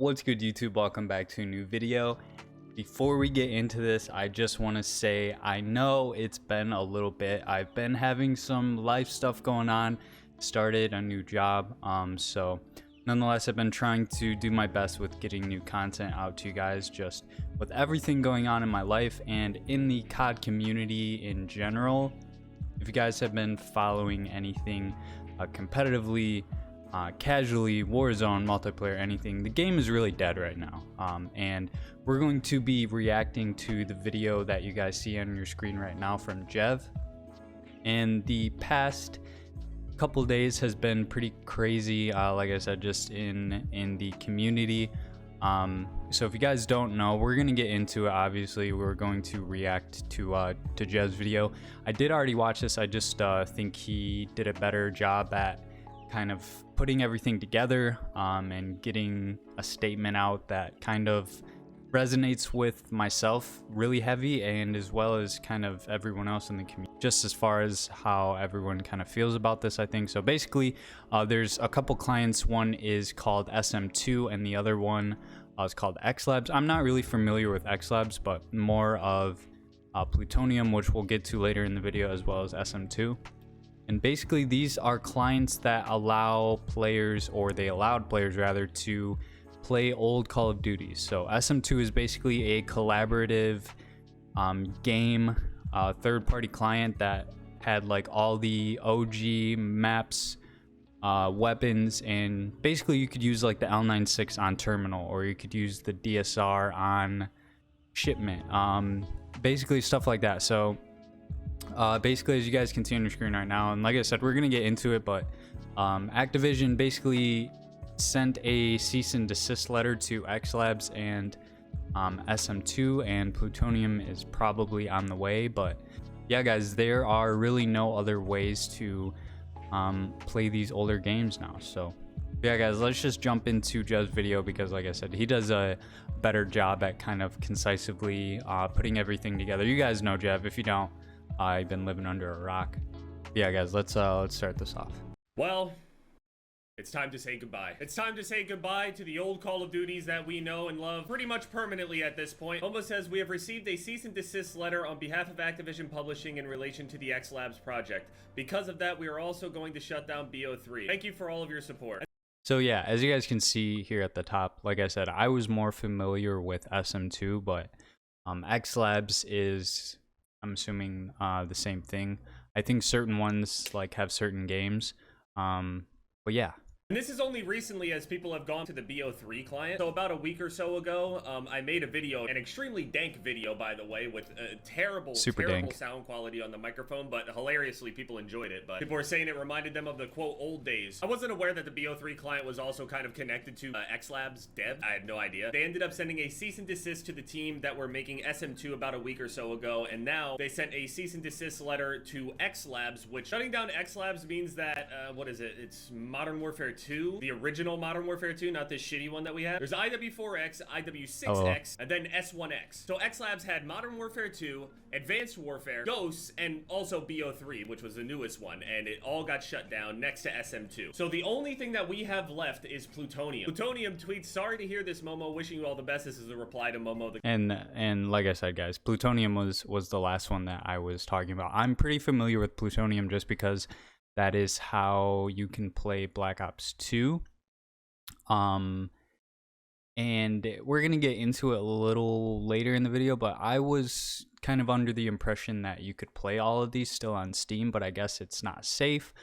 What's good, YouTube? Welcome back to a new video. Before we get into this, I just want to say I know it's been a little bit. I've been having some life stuff going on, started a new job, so nonetheless I've been trying to do my best with getting new content out to you guys, just with everything going on in my life and in the COD community in general. If you guys have been following anything competitively, casually, Warzone, multiplayer, anything, the game is really dead right now, and we're going to be reacting to the video that you guys see on your screen right now from Jev. And the past couple days has been pretty crazy, like I said, just in the community. So if you guys don't know, we're gonna get into it. Obviously we're going to react to Jev's video. I did already watch this. I just think he did a better job at kind of putting everything together, and getting a statement out that kind of resonates with myself really heavy, and as well as kind of everyone else in the community, just as far as how everyone kind of feels about this, I think. So basically, there's a couple clients. One is called SM2 and the other one is called XLabs. I'm not really familiar with XLabs, but more of Plutonium, which we'll get to later in the video, as well as SM2. And basically these are clients that allow players, or they allowed players rather, to play old Call of Duty. So SM2 is basically a collaborative game, third-party client that had like all the OG maps, weapons, and basically you could use like the L96 on terminal, or you could use the DSR on shipment, basically stuff like that. So basically, as you guys can see on your screen right now, and like I said, we're gonna get into it, but Activision basically sent a cease and desist letter to XLabs and SM2, and Plutonium is probably on the way. But yeah, guys, there are really no other ways to play these older games now. So yeah, guys, let's just jump into Jev's video, because like I said, he does a better job at kind of concisely putting everything together. You guys know Jev. If you don't, I've been living under a rock. Yeah, guys, let's start this off. Well, it's time to say goodbye. It's time to say goodbye to the old Call of Duties that we know and love pretty much permanently at this point. Momo says, we have received a cease and desist letter on behalf of Activision Publishing in relation to the XLabs project. Because of that, we are also going to shut down BO3. Thank you for all of your support. So yeah, as you guys can see here at the top, like I said, I was more familiar with SM2, but XLabs is, I'm assuming, the same thing. I think certain ones like have certain games, but yeah. And this is only recently as people have gone to the BO3 client. So about a week or so ago, I made a video, an extremely dank video, by the way, with terrible sound quality on the microphone, but hilariously people enjoyed it. But people were saying it reminded them of the, quote, old days. I wasn't aware that the BO3 client was also kind of connected to XLabs dev. I had no idea. They ended up sending a cease and desist to the team that were making SM2 about a week or so ago, and now they sent a cease and desist letter to XLabs, which shutting down XLabs means that, what is it? It's Modern Warfare 2, the original Modern Warfare 2, not this shitty one that we have. There's IW4X, IW6X, and then S1X. So XLabs had Modern Warfare 2, Advanced Warfare, Ghosts, and also BO3, which was the newest one, and it all got shut down next to SM2. So the only thing that we have left is Plutonium. Plutonium tweets, sorry to hear this, Momo, wishing you all the best. This is the reply to Momo. And like I said, guys, Plutonium was the last one that I was talking about. I'm pretty familiar with Plutonium just because that is how you can play Black Ops 2. And we're going to get into it a little later in the video, but I was kind of under the impression that you could play all of these still on Steam, but I guess it's not safe.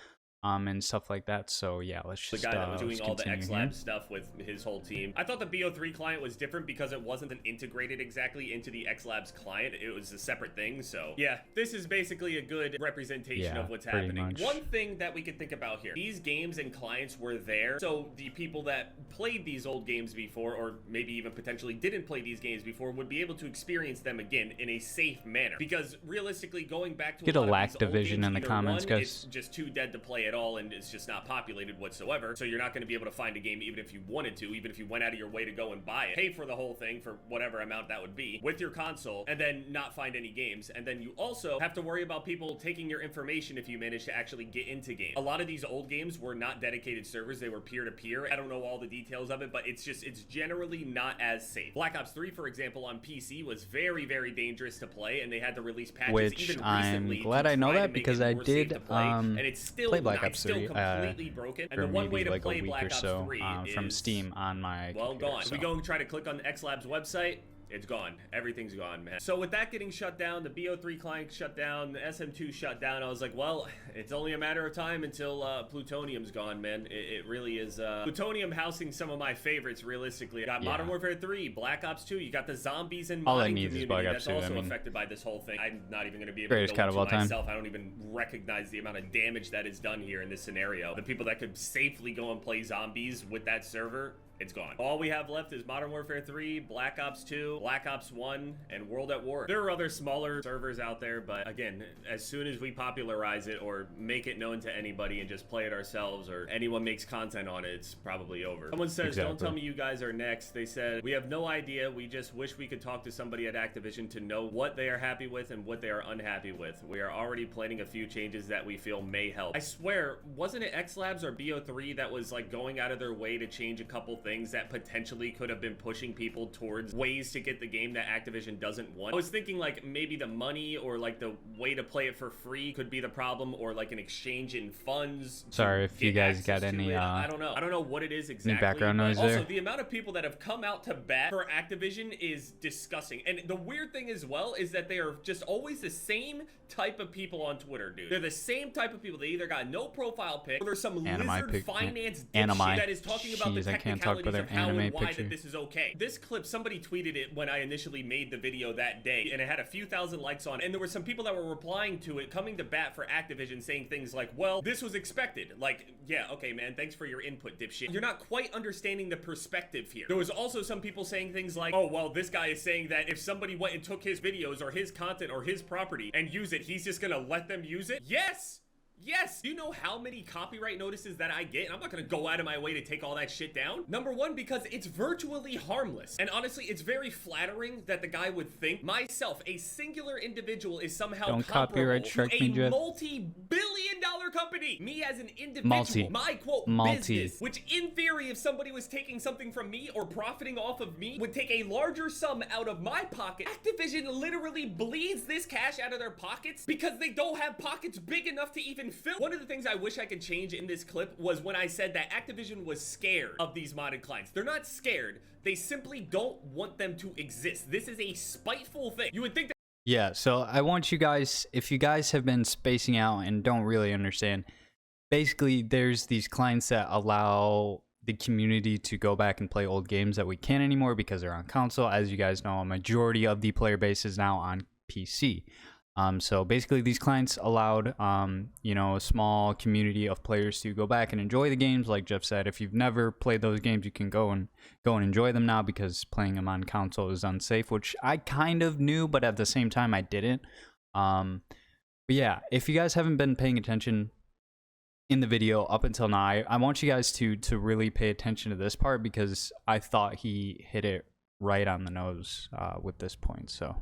And stuff like that. So yeah, let's just the guy that was doing all the XLabs stuff with his whole team. I thought the BO3 client was different because it wasn't integrated exactly into the XLabs client. It was a separate thing. So yeah, this is basically a good representation of what's happening. Much. One thing that we could think about here, these games and clients were there, so the people that played these old games before, or maybe even potentially didn't play these games before, would be able to experience them again in a safe manner. Because realistically, going back to get a lack division in the comments, guys. It's just too dead to play at all, and it's just not populated whatsoever. So you're not going to be able to find a game even if you wanted to, even if you went out of your way to go and buy it, pay for the whole thing for whatever amount that would be with your console, and then not find any games. And then you also have to worry about people taking your information if you manage to actually get into games. A lot of these old games were not dedicated servers, they were peer-to-peer. I don't know all the details of it, but it's generally not as safe. Black Ops 3, for example, on PC was very, very dangerous to play, and they had to release patches which even I'm recently glad I know that, because I did and it's still play Black Ops 3 completely broken. And for the one way maybe to like play a week Black or Ops so 3 from is, Steam on my well, computer, gone. so. If we go and try to click on the X Labs website, it's gone. Everything's gone, man. So with that getting shut down, the BO3 client shut down, the SM2 shut down, I was like, well, it's only a matter of time until Plutonium's gone, man. It really is. Plutonium housing some of my favorites, realistically. You got Modern Warfare 3, Black Ops 2, you got the zombies and modding community that's also affected by this whole thing. I'm not even going to be able to go into myself. I don't even recognize the amount of damage that is done here in this scenario. The people that could safely go and play zombies with that server, it's gone. All we have left is Modern Warfare 3, Black Ops 2, Black Ops 1, and World at War. There are other smaller servers out there, but again, as soon as we popularize it or make it known to anybody and just play it ourselves, or anyone makes content on it, it's probably over. Someone says, don't tell me you guys are next. They said, we have no idea. We just wish we could talk to somebody at Activision to know what they are happy with and what they are unhappy with. We are already planning a few changes that we feel may help. I swear, wasn't it X Labs or BO3 that was like going out of their way to change a couple things that potentially could have been pushing people towards ways to get the game that Activision doesn't want? I was thinking like maybe the money or like the way to play it for free could be the problem, or like an exchange in funds. Sorry if you guys got any I don't know what it is exactly. Any background noise also, there? the amount of people that have come out to bat for Activision is disgusting. And the weird thing as well is that they are just always the same type of people on Twitter, dude. They're the same type of people. They either got no profile pic, or there's some lizard finance dipshit that is talking about the technicalities of how and why that this is okay. This clip, somebody tweeted it when I initially made the video that day, and it had a few thousand likes on it, and there were some people that were replying to it, coming to bat for Activision, saying things like, well, this was expected. Like, yeah, okay, man, thanks for your input, dipshit. You're not quite understanding the perspective here. There was also some people saying things like, oh, well, this guy is saying that if somebody went and took his videos or his content or his property and use it, he's just gonna let them use it? Yes! Yes! Do you know how many copyright notices that I get? And I'm not gonna go out of my way to take all that shit down. Number one, because it's virtually harmless. And honestly, it's very flattering that the guy would think myself, a singular individual, is somehow comparable to a multi-billion-dollar company. Me as an individual, my quote, business, which in theory, if somebody was taking something from me or profiting off of me, would take a larger sum out of my pocket. Activision literally bleeds this cash out of their pockets because they don't have pockets big enough to even fill. One of the things I wish I could change in this clip was when I said that Activision was scared of these modded clients. They're not scared. They simply don't want them to exist. This is a spiteful thing. You would think that. Yeah, so I want you guys, if you guys have been spacing out and don't really understand, basically there's these clients that allow the community to go back and play old games that we can't anymore because they're on console. As you guys know, a majority of the player base is now on PC. So basically these clients allowed, you know, a small community of players to go back and enjoy the games. Like Jeff said, if you've never played those games, you can go and enjoy them now, because playing them on console is unsafe, which I kind of knew, but at the same time I didn't. But yeah, if you guys haven't been paying attention in the video up until now, I want you guys to really pay attention to this part, because I thought he hit it right on the nose with this point. So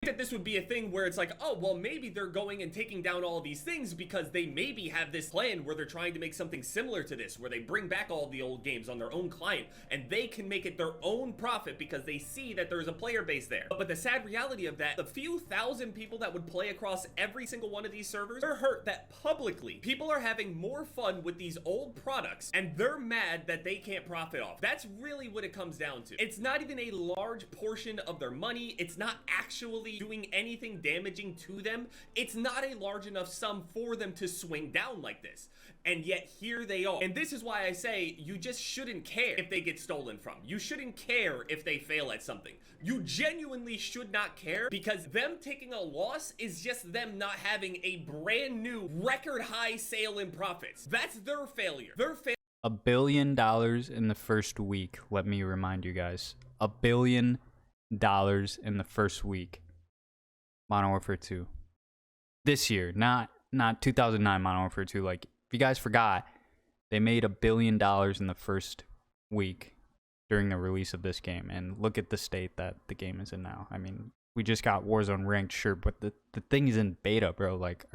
that this would be a thing where it's like, oh, well, maybe they're going and taking down all these things because they maybe have this plan where they're trying to make something similar to this, where they bring back all the old games on their own client and they can make it their own profit because they see that there's a player base there. But the sad reality of that, the few thousand people that would play across every single one of these servers, they're hurt that publicly people are having more fun with these old products and they're mad that they can't profit off. That's really what it comes down to. It's not even a large portion of their money. It's not actually doing anything damaging to them. It's not a large enough sum for them to swing down like this. And yet here they are. And this is why I say you just shouldn't care if they get stolen from. You shouldn't care if they fail at something. You genuinely should not care, because them taking a loss is just them not having a brand new record high sale in profits. That's their failure. $1 billion in the first week. Let me remind you guys, $1 billion in the first week. Modern Warfare 2 this year, not 2009 Modern Warfare 2, like you guys forgot, they made $1 billion in the first week during the release of this game, and look at the state that the game is in now. I mean, we just got Warzone ranked, sure, but the thing is in beta, bro. Like,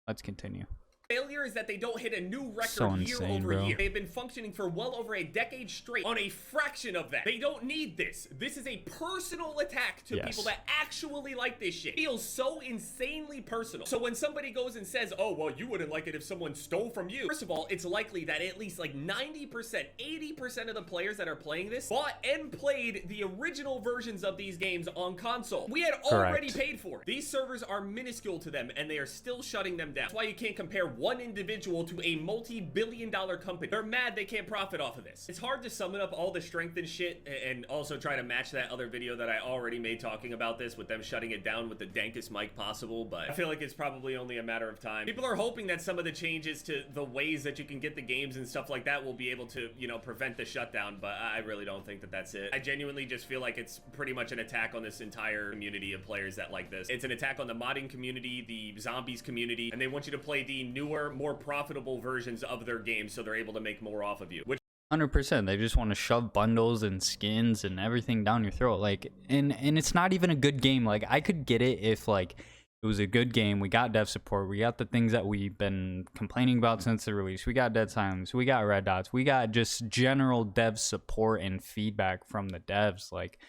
let's continue. Failure is that they don't hit a new record So insane, year over bro. year. They've been functioning for well over a decade straight on a fraction of that. They don't need this. This is a personal attack to people that actually like this shit. It feels so insanely personal. So when somebody goes and says, oh, well, you wouldn't like it if someone stole from you. First of all, it's likely that at least like 90%, 80% of the players that are playing this bought and played the original versions of these games on console. We had already paid for it. These servers are minuscule to them, and they are still shutting them down. That's why you can't compare one individual to a multi-billion-dollar company. They're mad they can't profit off of this. It's hard to summon up all the strength and shit and also try to match that other video that I already made talking about this with them shutting it down with the dankest mic possible, but I feel like it's probably only a matter of time. People are hoping that some of the changes to the ways that you can get the games and stuff like that will be able to, you know, prevent the shutdown, but I really don't think that that's it. I genuinely just feel like it's pretty much an attack on this entire community of players that like this. It's an attack on the modding community, the zombies community, and they want you to play the newer, more profitable versions of their games so they're able to make more off of you. 100%. They just want to shove bundles and skins and everything down your throat. Like, and it's not even a good game. Like, I could get it if, like, it was a good game. We got dev support. We got the things that we've been complaining about since the release. We got Dead Silence. We got Red Dots. We got just general dev support and feedback from the devs. Like,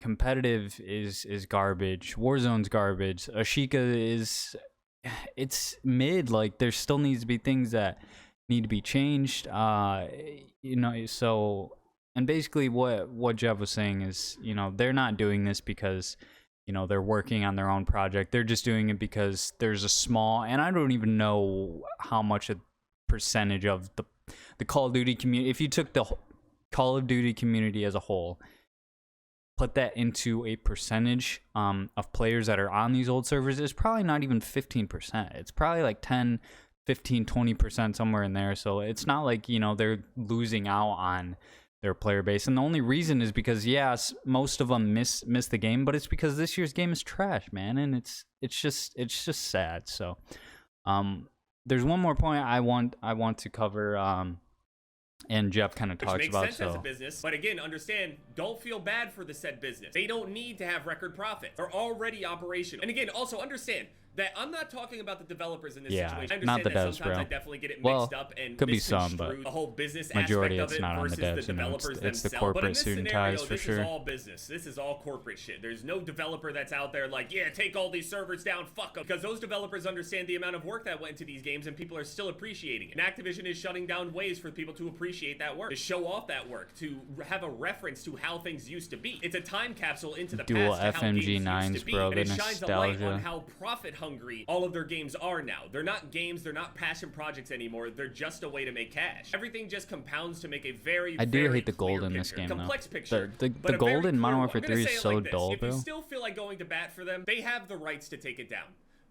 competitive is garbage. Warzone's garbage. Ashika is... it's mid. Like, there still needs to be things that need to be changed, you know. So, and basically what Jeff was saying is, you know, they're not doing this because, you know, they're working on their own project. They're just doing it because there's a small, and I don't even know how much a percentage of the Call of Duty community, if you took the Call of Duty community as a whole, put that into a percentage of players that are on these old servers, is probably not even 15%. It's probably like 10, 15, 20%, somewhere in there. So it's not like, you know, they're losing out on their player base. And the only reason is because, yes, most of them miss the game, but it's because this year's game is trash, man. And it's just sad. So there's one more point I want to cover, and Jeff kind of talks about. Which makes sense as a business, but again, understand, don't feel bad for the said business. They don't need to have record profit. They're already operational. And again, also understand that I'm not talking about the developers in this situation. I understand not the that devs, sometimes bro. I definitely get it mixed up and could be some, but the whole business majority aspect of it it's not versus on the devs, the developers you know, it's the themselves. corporate But in this suit and scenario, ties for this sure. is all business. This is all corporate shit. There's no developer that's out there like, yeah, take all these servers down, fuck them. Because those developers understand the amount of work that went into these games and people are still appreciating it. And Activision is shutting down ways for people to appreciate that work, to show off that work, to have a reference to how things used to be. It's a time capsule into the Dual past to how games used FMG9s, to be. bro, And the it shines a light nostalgia. on how profit hungry all of their games are now. They're not games, they're not passion projects anymore. They're just a way to make cash. Everything just compounds to make a very, I do very hate the gold clear in this picture. game, Complex though. picture. The but a gold very in Modern clear Warfare one. I'm gonna 3 say is it so like this. dull, If bro. you still feel like going to bat for them, they have the rights to take it down.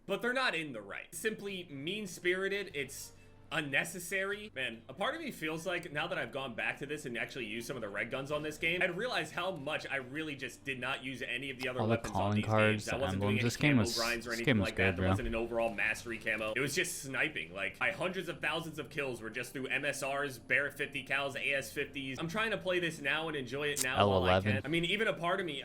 But they're not in the right. It's simply mean-spirited. It's unnecessary. Man, a part of me feels like now that I've gone back to this and actually used some of the red guns on this game, I'd realize how much I really just did not use any of the other All the weapons on calling these cards, games. I the wasn't doing emblems. any This game camo was- grinds or this anything game was like that. good, There bro. wasn't an overall mastery camo. It was just sniping. Like, by hundreds of thousands of kills were just through MSRs, Bear 50 cals, AS50s. I'm trying to play this now and enjoy it now while I can. I mean, even a part of me...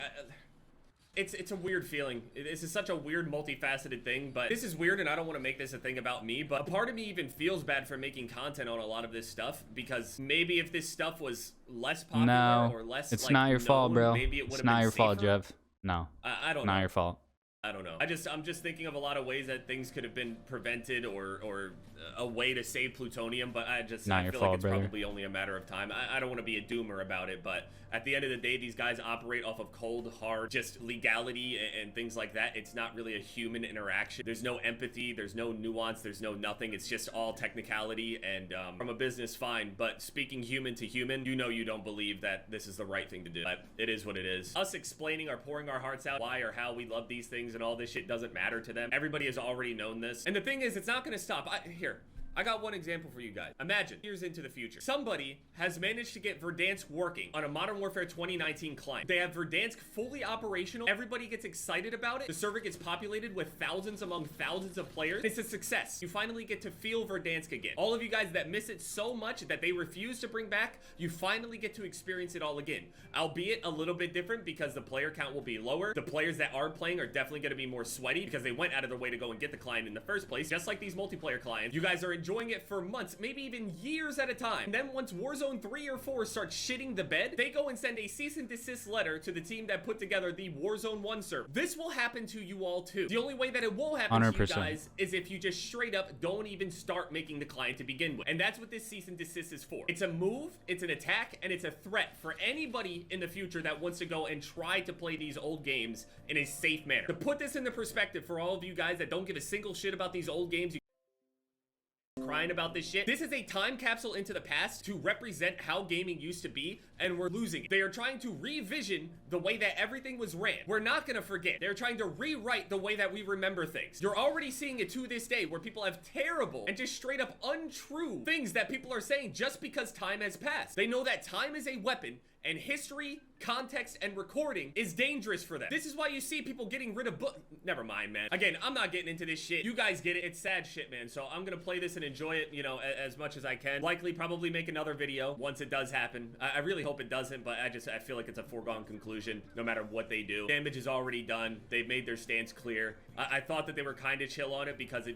It's a weird feeling. This is such a weird, multifaceted thing, but this is weird, and I don't want to make this a thing about me, but a part of me even feels bad for making content on a lot of this stuff, because maybe if this stuff was less popular or less, it's like, not your fault, bro. maybe it would It's have not been your fault, safer. Jeff. No, I don't know. not your fault. I don't know. I'm just thinking of a lot of ways that things could have been prevented or a way to save plutonium, but I feel like it's probably only a matter of time. I don't want to be a doomer about it, but at the end of the day, these guys operate off of cold, hard, just legality and things like that. It's not really a human interaction. There's no empathy, there's no nuance, there's no nothing. It's just all technicality, and from a business, fine. But speaking human to human, you know you don't believe that this is the right thing to do. But it is what it is. Us explaining or pouring our hearts out why or how we love these things and all this shit doesn't matter to them. Everybody has already known this. And the thing is, it's not going to stop. Here, I got one example for you guys. Imagine, years into the future, somebody has managed to get Verdansk working on a Modern Warfare 2019 client. They have Verdansk fully operational. Everybody gets excited about it. The server gets populated with thousands among thousands of players. It's a success. You finally get to feel Verdansk again. All of you guys that miss it so much that they refuse to bring back, you finally get to experience it all again. Albeit a little bit different because the player count will be lower. The players that are playing are definitely going to be more sweaty because they went out of their way to go and get the client in the first place. Just like these multiplayer clients, you guys are enjoying it for months, maybe even years at a time. And then once Warzone 3 or 4 starts shitting the bed, they go and send a cease and desist letter to the team that put together the Warzone 1 server. This will happen to you all too. The only way that it won't happen 100%. to you guys is if you just straight up don't even start making the client to begin with. And that's what this cease and desist is for. It's a move, it's an attack, and it's a threat for anybody in the future that wants to go and try to play these old games in a safe manner. To put this into perspective for all of you guys that don't give a single shit about these old games, crying about this shit. This is a time capsule into the past to represent how gaming used to be, and we're losing it. They are trying to revision the way that everything was ran. We're not gonna forget. They're trying to rewrite the way that we remember things. You're already seeing it to this day where people have terrible and just straight up untrue things that people are saying just because time has passed. They know that time is a weapon, and history, context, and recording is dangerous for them. This is why you see people getting rid of never mind, man. Again, I'm not getting into this shit. You guys get it. It's sad shit, man. So I'm gonna play this and enjoy it, you know, as much as I can. Likely probably make another video once it does happen. I really hope it doesn't, but I feel like it's a foregone conclusion no matter what they do. Damage is already done. They've made their stance clear. I thought that they were kind of chill on it because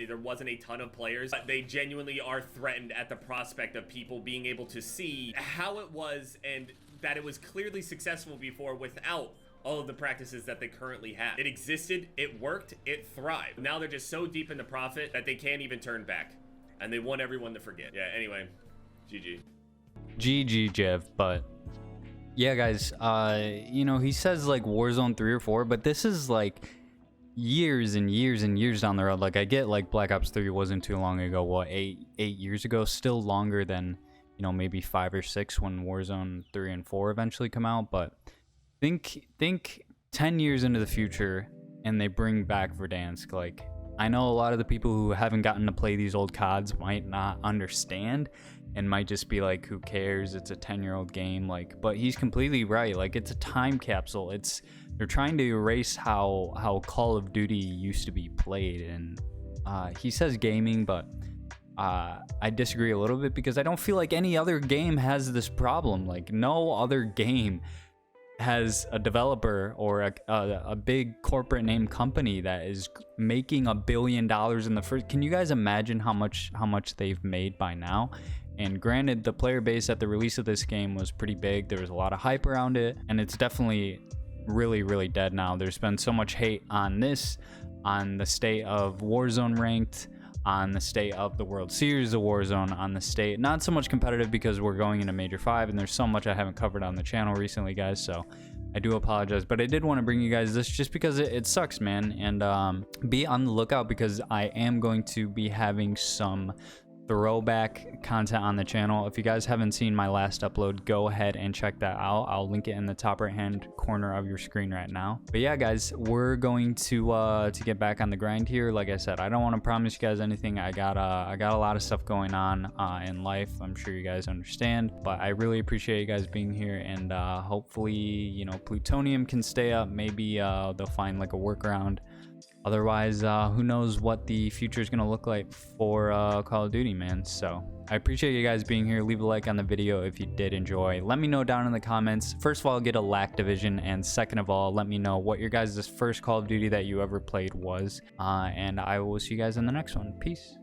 there wasn't a ton of players, but they genuinely are threatened at the prospect of people being able to see how it was and that it was clearly successful before without all of the practices that they currently have. It existed, it worked, it thrived. Now they're just so deep in the profit that they can't even turn back. And they want everyone to forget. Yeah, anyway, GG. GG, Jeff, but yeah, guys, you know, he says like Warzone 3 or 4, but this is like years and years and years down the road. Like, I get like Black Ops 3 wasn't too long ago, what, eight years ago, still longer than, you know, maybe 5 or 6 when Warzone 3 and 4 eventually come out. But think 10 years into the future and they bring back Verdansk. Like, I know a lot of the people who haven't gotten to play these old CODs might not understand and might just be like, who cares, it's a 10-year-old game. Like, but he's completely right. Like, it's a time capsule. They're trying to erase how Call of Duty used to be played. And he says gaming, but I disagree a little bit because I don't feel like any other game has this problem. Like, no other game has a developer or a big corporate name company that is making $1 billion in the first. Can you guys imagine how much they've made by now? And granted, the player base at the release of this game was pretty big. There was a lot of hype around it, and it's definitely really, really dead now. There's been so much hate on this, on the state of Warzone ranked, on the state of the World Series of Warzone, on the state, not so much competitive because we're going into Major 5 and there's so much I haven't covered on the channel recently, guys, so I do apologize. But I did want to bring you guys this just because it sucks, man. And be on the lookout because I am going to be having some throwback content on the channel. If you guys haven't seen my last upload, go ahead and check that out. I'll link it in the top right hand corner of your screen right now. But yeah, guys, we're going to get back on the grind here. Like I said, I don't want to promise you guys anything. I got a lot of stuff going on in life. I'm sure you guys understand, but I really appreciate you guys being here. And hopefully, you know, plutonium can stay up. Maybe they'll find like a workaround. Otherwise, who knows what the future is going to look like for Call of Duty, man. So I appreciate you guys being here. Leave a like on the video if you did enjoy. Let me know down in the comments. First of all, get a LAC division. And second of all, let me know what your guys' first Call of Duty that you ever played was. And I will see you guys in the next one. Peace.